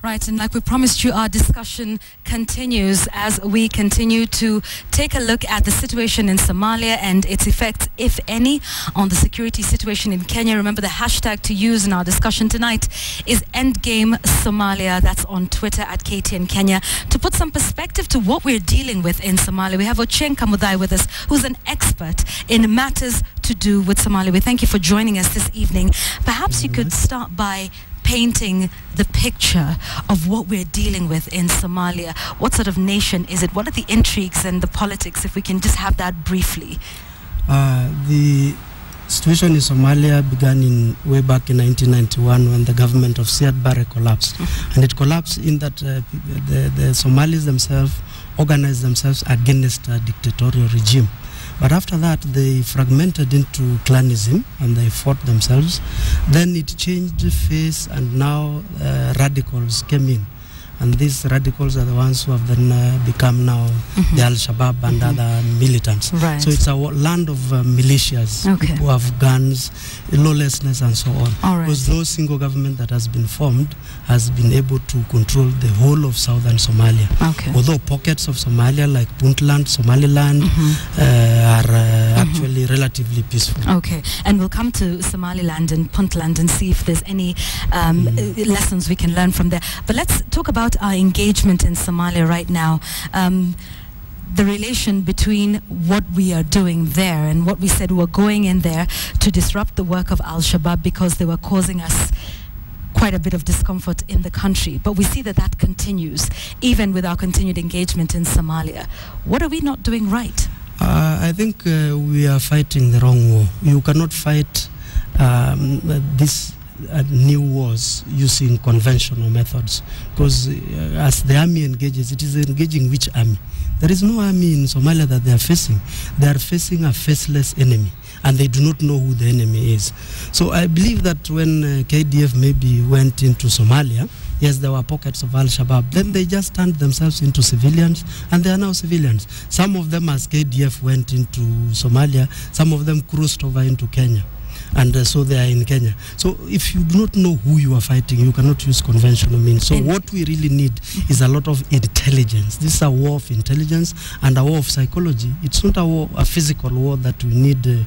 Right, and like we promised you, our discussion continues as we continue to take a look at the situation in Somalia and its effects, if any, on the security situation in Kenya. Remember, the hashtag to use in our discussion tonight is Endgame Somalia. That's on Twitter at KTN Kenya. To put some perspective to what we're dealing with in Somalia, we have Ochieng Kamudhai with us, who's an expert in matters to do with Somalia. We thank you for joining us this evening. Perhaps you could start by painting the picture of what we're dealing with in Somalia. What sort of nation is it? What are the intrigues and the politics, if we can just have that briefly? The situation in Somalia began way back in 1991 when the government of Siad Barre collapsed. And it collapsed in that the Somalis themselves organized themselves against a dictatorial regime. But after that, they fragmented into clanism and they fought themselves. Then it changed face, and now radicals came in. And these radicals are the ones who have then become now the Al-Shabaab and other militants. Right. So it's a land of militias who have guns, lawlessness, and so on. All right. Because no single government that has been formed has been able to control the whole of southern Somalia. Okay. Although pockets of Somalia, like Puntland, Somaliland, are actually relatively peaceful. Okay, and we'll come to Somaliland and Puntland and see if there's any lessons we can learn from there. But let's talk about our engagement in Somalia right now. The relation between what we are doing there and what we said we were going in there to disrupt the work of Al-Shabaab because they were causing us quite a bit of discomfort in the country. But we see that that continues, even with our continued engagement in Somalia. What are we not doing right? I think we are fighting the wrong war. You cannot fight this new wars using conventional methods, because as the army engages, it is engaging which army? There is no army in Somalia that they are facing. They are facing a faceless enemy, and they do not know who the enemy is. So I believe that when KDF maybe went into Somalia, yes, there were pockets of Al-Shabaab. Then they just turned themselves into civilians, and they are now civilians. Some of them, as KDF went into Somalia, some of them crossed over into Kenya. And so they are in Kenya. So if you do not know who you are fighting, you cannot use conventional means. So what we really need is a lot of intelligence. This is a war of intelligence and a war of psychology. It's not a physical war that we need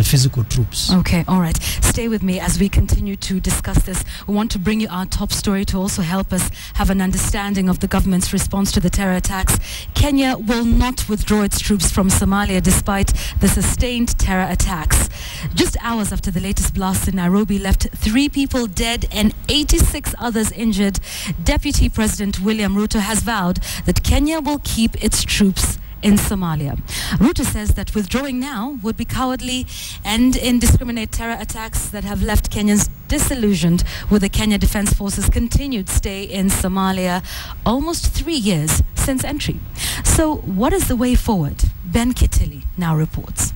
physical troops. Okay, all right. Stay with me as we continue to discuss this. We want to bring you our top story to also help us have an understanding of the government's response to the terror attacks. Kenya will not withdraw its troops from Somalia despite the sustained terror attacks. Just hours after the latest blast in Nairobi left 3 people dead and 86 others injured, Deputy President William Ruto has vowed that Kenya will keep its troops in Somalia. Ruto says that withdrawing now would be cowardly and indiscriminate terror attacks that have left Kenyans disillusioned with the Kenya Defense Force's continued stay in Somalia almost 3 years since entry. So what is the way forward? Ben Kitili now reports.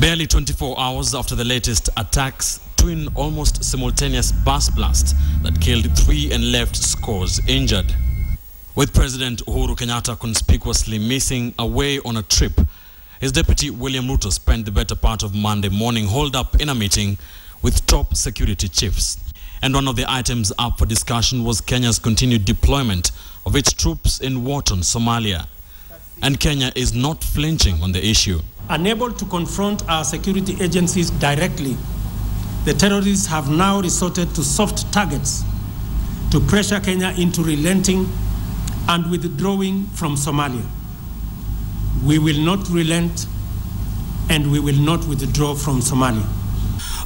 Barely 24 hours after the latest attacks, twin almost simultaneous bus blasts that killed 3 and left scores injured. With President Uhuru Kenyatta conspicuously missing away on a trip, his deputy William Ruto spent the better part of Monday morning holed up in a meeting with top security chiefs. And one of the items up for discussion was Kenya's continued deployment of its troops in war-torn Somalia. And Kenya is not flinching on the issue. Unable to confront our security agencies directly, the terrorists have now resorted to soft targets to pressure Kenya into relenting and withdrawing from Somalia. We will not relent, and we will not withdraw from Somalia.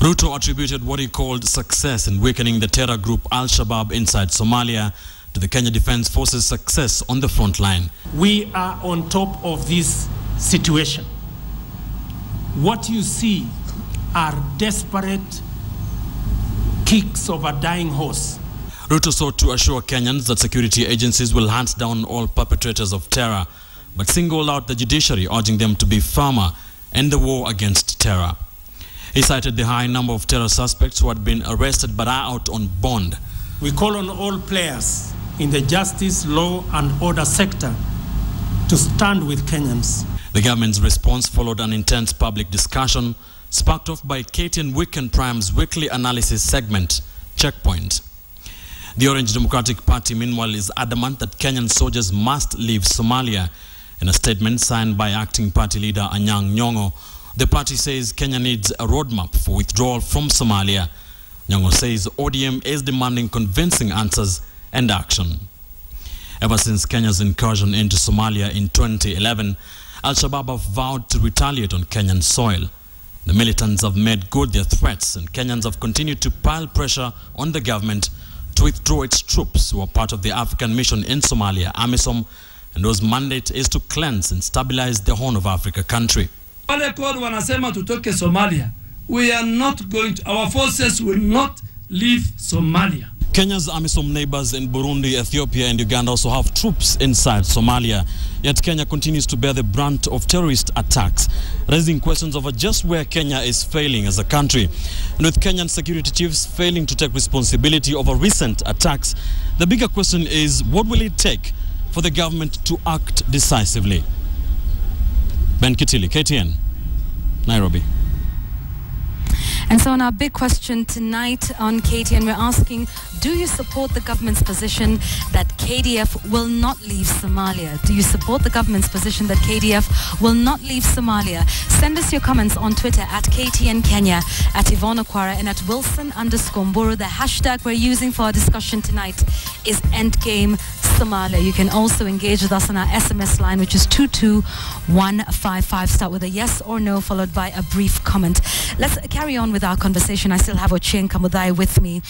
Ruto attributed what he called success in weakening the terror group Al-Shabaab inside Somalia to the Kenya Defense Force's success on the front line. We are on top of this situation. What you see are desperate kicks of a dying horse. Ruto sought to assure Kenyans that security agencies will hunt down all perpetrators of terror, but singled out the judiciary, urging them to be firmer in the war against terror. He cited the high number of terror suspects who had been arrested but are out on bond. We call on all players in the justice, law and order sector to stand with Kenyans. The government's response followed an intense public discussion sparked off by KTN Weekend Prime's weekly analysis segment, checkpoint. The Orange Democratic Party, meanwhile, is adamant that Kenyan soldiers must leave Somalia. In a statement signed by acting party leader Anyang' Nyong'o, the party says Kenya needs a roadmap for withdrawal from Somalia. Nyong'o says ODM is demanding convincing answers and action. Ever since Kenya's incursion into Somalia in 2011, Al-Shabaab have vowed to retaliate on Kenyan soil. The militants have made good their threats, and Kenyans have continued to pile pressure on the government to withdraw its troops who are part of the African mission in Somalia, AMISOM, and whose mandate is to cleanse and stabilize the Horn of Africa country. Wale code wanasema tutoke Somalia. We are not going to, our forces will not leave Somalia. Kenya's AMISOM neighbors in Burundi, Ethiopia and Uganda also have troops inside Somalia. Yet Kenya continues to bear the brunt of terrorist attacks, raising questions over just where Kenya is failing as a country. And with Kenyan security chiefs failing to take responsibility over recent attacks, the bigger question is, what will it take for the government to act decisively? Ben Kitili, KTN, Nairobi. And so on our big question tonight on KTN, we're asking, do you support the government's position that KDF will not leave Somalia? Do you support the government's position that KDF will not leave Somalia? Send us your comments on Twitter at KTN Kenya, at Yvonne Okwara, and at Wilson_Mburu. The hashtag we're using for our discussion tonight is Endgame Somalia. You can also engage with us on our SMS line, which is 22155. Start with a yes or no, followed by a brief comment. Let's carry on with our conversation. I still have Ochieng Kamudhai with me.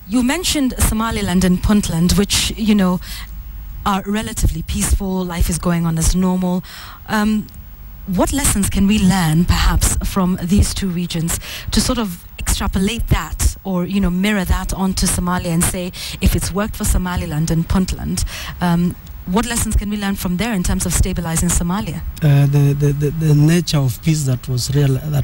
You mentioned Somaliland and Puntland, which, you know, are relatively peaceful. Life is going on as normal. What lessons can we learn, perhaps, from these two regions to sort of extrapolate that, or, you know, mirror that onto Somalia and say, if it's worked for Somaliland and Puntland, what lessons can we learn from there in terms of stabilizing Somalia? The nature of peace that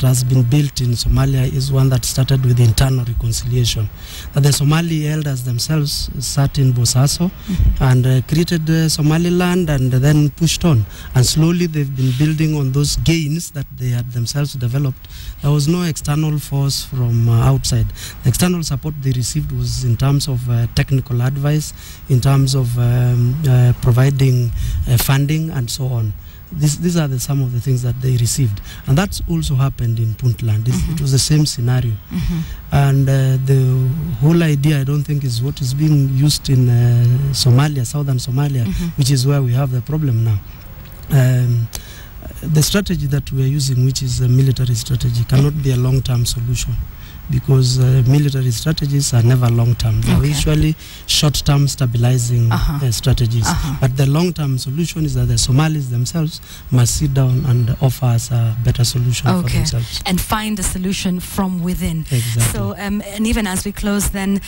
has been built in Somalia is one that started with internal reconciliation. That the Somali elders themselves sat in Bosaso and created Somaliland and then pushed on. And slowly they've been building on those gains that they had themselves developed. There was no external force from outside. The external support they received was in terms of technical advice, in terms of providing funding and so on. These are some of the things that they received, and that's also happened in Puntland. It was the same scenario, and the whole idea, I don't think, is what is being used in Somalia, southern Somalia, which is where we have the problem now. The strategy that we are using, which is a military strategy, cannot be a long-term solution, because military strategies are never long-term. They're usually short-term stabilizing strategies. But the long-term solution is that the Somalis themselves must sit down and offer us a better solution for themselves. And find a solution from within. Exactly. So, and even as we close then,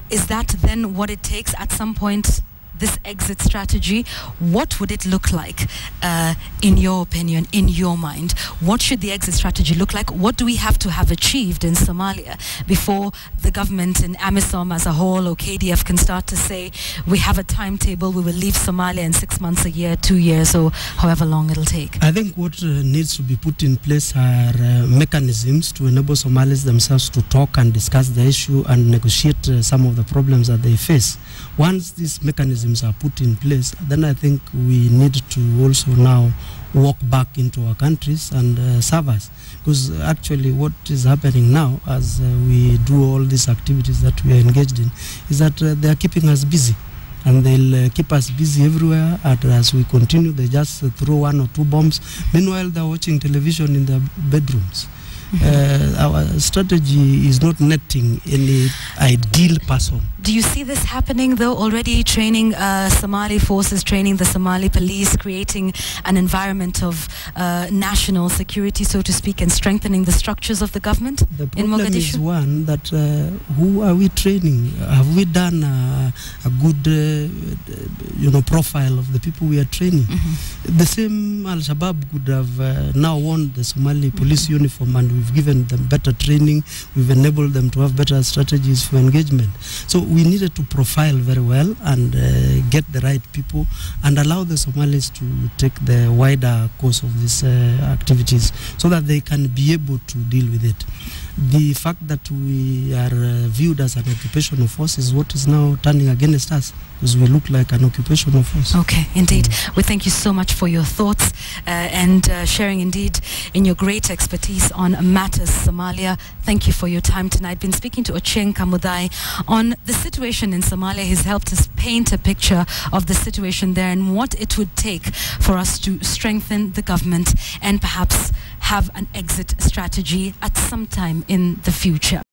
is that then what it takes at some point, this exit strategy? What would it look like, in your opinion, in your mind? What should the exit strategy look like? What do we have to have achieved in Somalia before the government and AMISOM as a whole, or KDF, can start to say, we have a timetable, we will leave Somalia in 6 months, a year, 2 years, or however long it'll take? I think what needs to be put in place are mechanisms to enable Somalis themselves to talk and discuss the issue and negotiate some of the problems that they face. Once these mechanisms are put in place, then I think we need to also now walk back into our countries and serve us. Because actually what is happening now, as we do all these activities that we are engaged in, is that they are keeping us busy. And they'll keep us busy everywhere, and as we continue, they just throw 1 or 2 bombs. Meanwhile, they're watching television in their bedrooms. Our strategy is not netting any ideal person. Do you see this happening, though, already training Somali forces, training the Somali police, creating an environment of national security, so to speak, and strengthening the structures of the government in Mogadishu? The problem is one that who are we training? Have we done a good profile of the people we are training? The same Al-Shabaab could have now worn the Somali police uniform, and we've given them better training, we've enabled them to have better strategies for engagement. So we needed to profile very well and get the right people and allow the Somalis to take the wider course of these activities so that they can be able to deal with it. the fact that we are viewed as an occupational force is what is now turning against us, because we look like an occupational force. Okay, indeed. We thank you so much for your thoughts and sharing indeed in your great expertise on matters Somalia. Thank you for your time tonight. Been speaking to Ochieng Kamudhai on the situation in Somalia. He's helped us paint a picture of the situation there and what it would take for us to strengthen the government and perhaps have an exit strategy at some time in the future.